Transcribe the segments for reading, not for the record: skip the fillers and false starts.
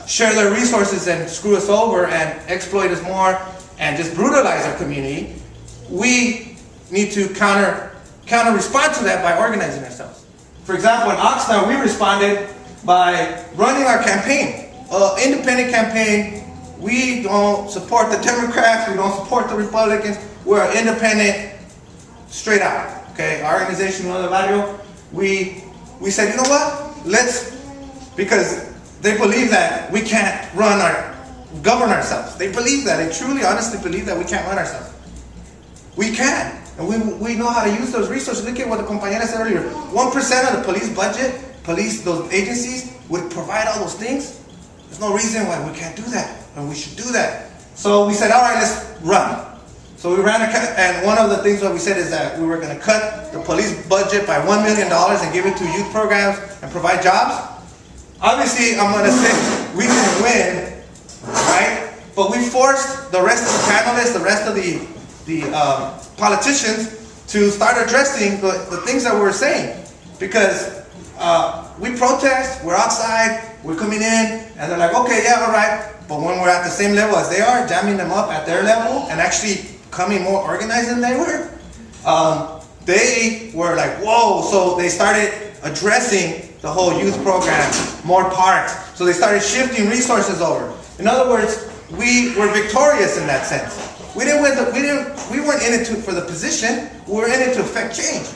share their resources and screw us over and exploit us more and just brutalize our community, we need to counter respond to that by organizing ourselves. For example, in Oxnard, we responded by running our campaign, independent campaign. We don't support the Democrats, we don't support the Republicans, we're independent, straight out. Okay, our organization, Barrio, we said, you know what? Because they believe that we can't govern ourselves. They believe that, they truly, honestly believe that we can't run ourselves. We can, and we know how to use those resources. Look at what the compañera said earlier. 1% of the police budget, those agencies would provide all those things. There's no reason why we can't do that, and we should do that. So we said, all right, let's run. So we ran and one of the things that we said is that we were going to cut the police budget by $1 million and give it to youth programs and provide jobs. Obviously, I'm going to say we didn't win, right? But we forced the rest of the panelists, the rest of the politicians to start addressing the things that we were saying. Because we protest, we're outside, we're coming in, and they're like, okay, yeah, all right. But when we're at the same level as they are, jamming them up at their level, and actually coming more organized than they were like, whoa. So they started addressing the whole youth program, more parks. So they started shifting resources over. In other words, we were victorious in that sense. We weren't in it for the position. We were in it to affect change.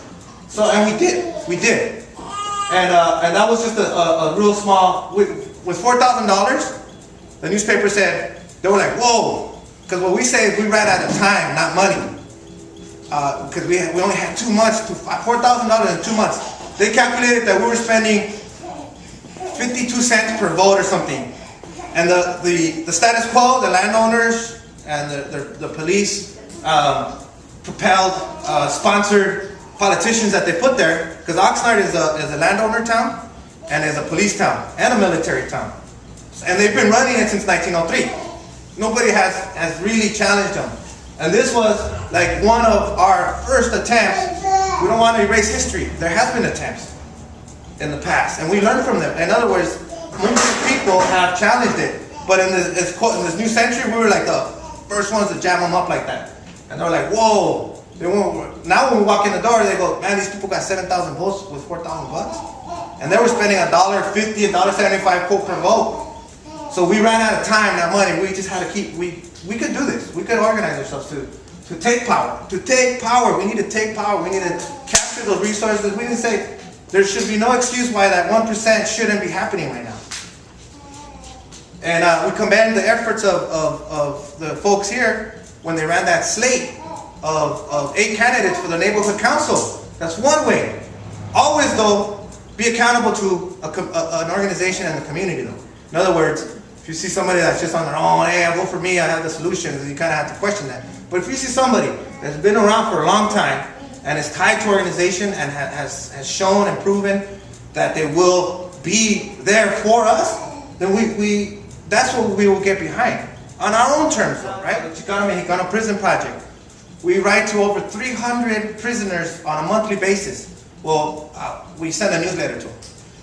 So, and we did. And that was just a real small, with $4,000, the newspaper said, they were like, whoa. Because what we say is we ran out of time, not money. Because we only had 2 months, $4,000 in 2 months. They calculated that we were spending 52 cents per vote or something. And the status quo, the landowners and the police propelled, sponsored politicians that they put there. Because Oxnard is a landowner town and is a police town and a military town. And they've been running it since 1903. Nobody has really challenged them. And this was like one of our first attempts. We don't want to erase history. There has been attempts in the past, and we learned from them. In other words, most people have challenged it. But in this new century, we were like the first ones to jam them up like that. And they're like, whoa. Now when we walk in the door, they go, man, these people got 7,000 votes with 4,000 bucks. And they were spending $1.50, $1.75 quote per vote. So we ran out of time, that money. We just had to we could do this. We could organize ourselves to take power. To take power, we need to take power. We need to capture those resources. We didn't say there should be no excuse why that 1% shouldn't be happening right now. And we commend the efforts of the folks here when they ran that slate of 8 candidates for the neighborhood council. That's one way. Always, though, be accountable to an organization and the community, though. In other words, if you see somebody that's just on their own, hey, vote for me, I have the solutions, you kind of have to question that. But if you see somebody that's been around for a long time and is tied to organization and has shown and proven that they will be there for us, then that's what we will get behind. On our own terms, though, right? The Chicano Mexicano Prison Project. We write to over 300 prisoners on a monthly basis. Well, we send a newsletter to them.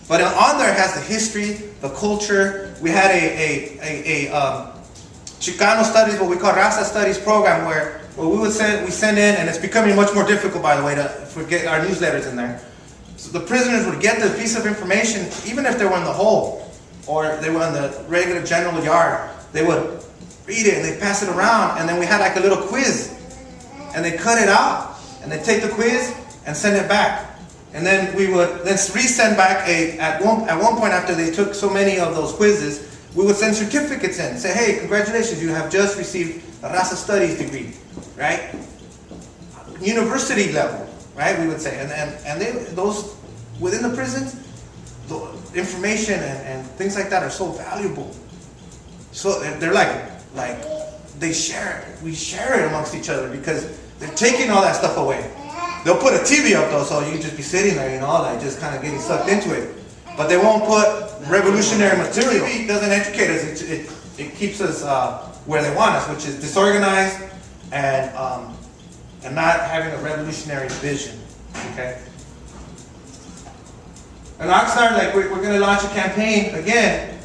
But on there has the history, the culture. We had a Chicano studies, what we call Raza Studies program, where we send in, and it's becoming much more difficult, by the way, to get our newsletters in there. So the prisoners would get the piece of information, even if they were in the hole, or they were in the regular general yard. They would read it, and they'd pass it around, and then we had like a little quiz. And they cut it out, and they take the quiz and send it back. And then we would resend back at one point after they took so many of those quizzes, we would send certificates in. Say, hey, congratulations, you have just received a Raza Studies degree, right? University level, right? We would say, and those within the prisons, the information and things like that are so valuable. So they're like they share it. We share it amongst each other because they're taking all that stuff away. They'll put a TV up though, so you can just be sitting there, like just kind of getting sucked into it. But they won't put revolutionary material. It doesn't educate us. It keeps us where they want us, which is disorganized and not having a revolutionary vision. Okay. In Oxnard, we're going to launch a campaign again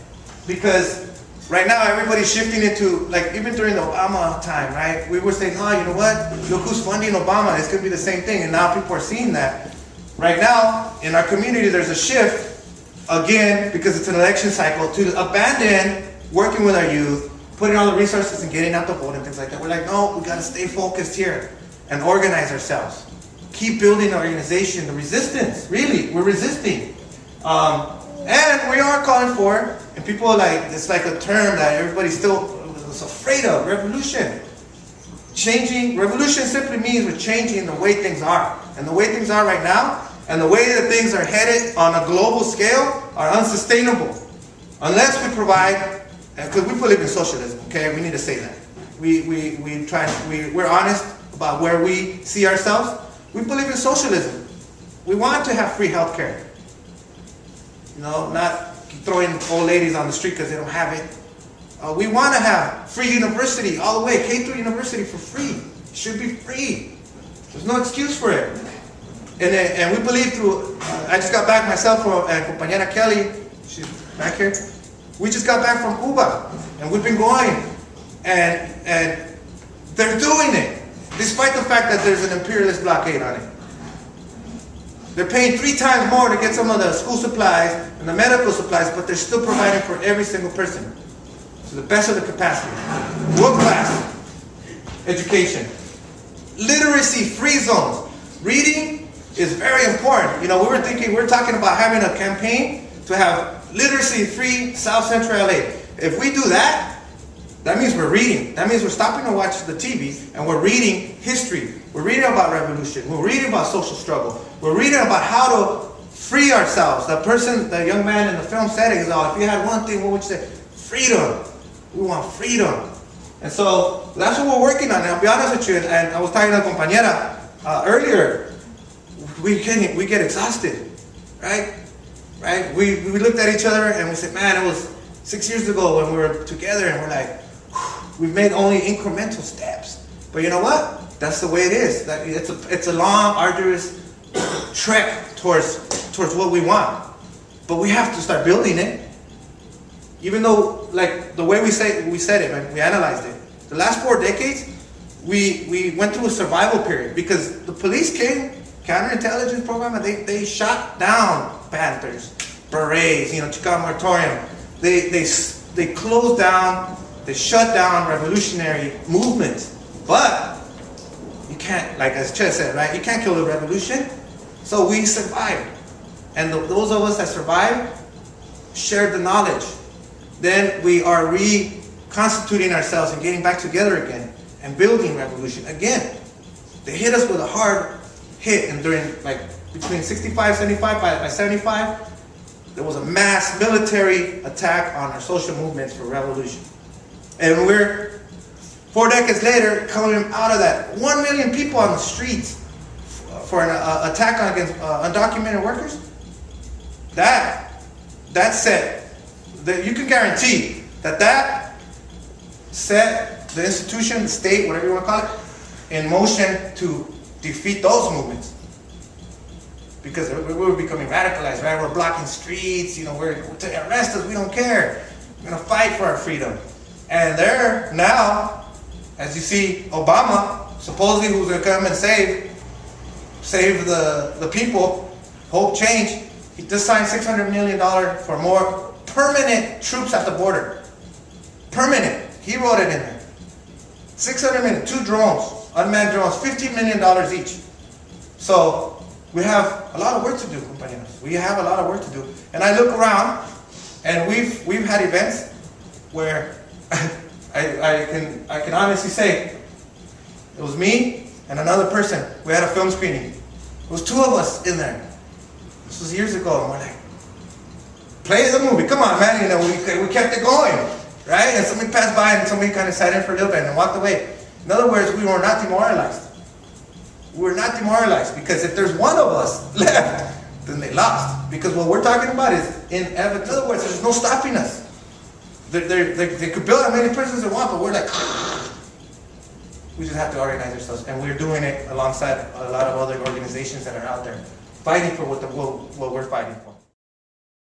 Because right now everybody's shifting into, like even during the Obama time, right? We were saying, oh, you know what? Look who's funding Obama. It's going to be the same thing. And now people are seeing that. Right now, in our community, there's a shift, again, because it's an election cycle, to abandon working with our youth, putting all the resources and getting out the vote and things like that. We're like, no, we got to stay focused here and organize ourselves. Keep building our organization, the resistance, really, we're resisting. And we are calling for, and people like, it's like a term that everybody still is afraid of, revolution. Revolution simply means we're changing the way things are. And the way things are right now, and the way that things are headed on a global scale, are unsustainable. Unless we provide, because we believe in socialism, okay? We need to say that. We're honest about where we see ourselves. We believe in socialism. We want to have free health care. You know, not throwing old ladies on the street because they don't have it. We want to have free university all the way, K through university for free. It should be free. There's no excuse for it. And we believe through, I just got back myself from compañera Kelly, she's back here. We just got back from Cuba, and we've been going. And they're doing it, despite the fact that there's an imperialist blockade on it. They're paying 3 times more to get some of the school supplies and the medical supplies, but they're still providing for every single person to the best of the capacity. World class education. Literacy free zones. Reading is very important. You know, we were talking about having a campaign to have literacy free South Central LA. If we do that, that means we're reading. That means we're stopping to watch the TV and we're reading history. We're reading about revolution. We're reading about social struggle. We're reading about how to free ourselves. The young man in the film said it, if you had one thing, what would you say? Freedom. We want freedom. And so that's what we're working on. And I'll be honest with you, and I was talking to a compañera earlier, we get exhausted, right? Right? We looked at each other and we said, man, it was 6 years ago when we were together, and we're like, we've made only incremental steps. But you know what? That's the way it is. It's a long, arduous trek towards what we want. But we have to start building it. Even though, like the way we said it, man, we analyzed it. The last 4 decades, we went through a survival period because the police came, counterintelligence program, and they shot down Panthers, Berets, Chicano Moratorium. They closed down, they shut down revolutionary movements. But you can't, like as Che said, right? You can't kill the revolution. So we survived. And those of us that survived shared the knowledge. Then we are reconstituting ourselves and getting back together again and building revolution again. They hit us with a hard hit, and during between 65, 75, by 75, there was a mass military attack on our social movements for revolution. And we're 4 decades later coming out of that. 1 million people on the streets for an attack against undocumented workers. That said, you can guarantee that set the institution, the state, whatever you want to call it, in motion to defeat those movements. Because we were becoming radicalized, right? We're blocking streets, we're to arrest us, we don't care. We're going to fight for our freedom. And there now, as you see, Obama, supposedly who's going to come and save the people, hope change, he just signed $600 million for more permanent troops at the border. Permanent. He wrote it in there. $600 million, 2 drones, unmanned drones, $15 million each. So we have a lot of work to do, compañeros. We have a lot of work to do. And I look around, and we've had events where I can honestly say it was me and another person. We had a film screening. It was 2 of us in there. This was years ago, and we're like, play the movie, come on, man. We kept it going, right? And somebody passed by, and somebody kind of sat in for a little bit and walked away. In other words, we were not demoralized. We were not demoralized, because if there's one of us left, then they lost. Because what we're talking about is inevitable. In other words, there's no stopping us. They could build how many prisons they want, but we're like, we just have to organize ourselves. And we're doing it alongside a lot of other organizations that are out there, fighting for what we're fighting for.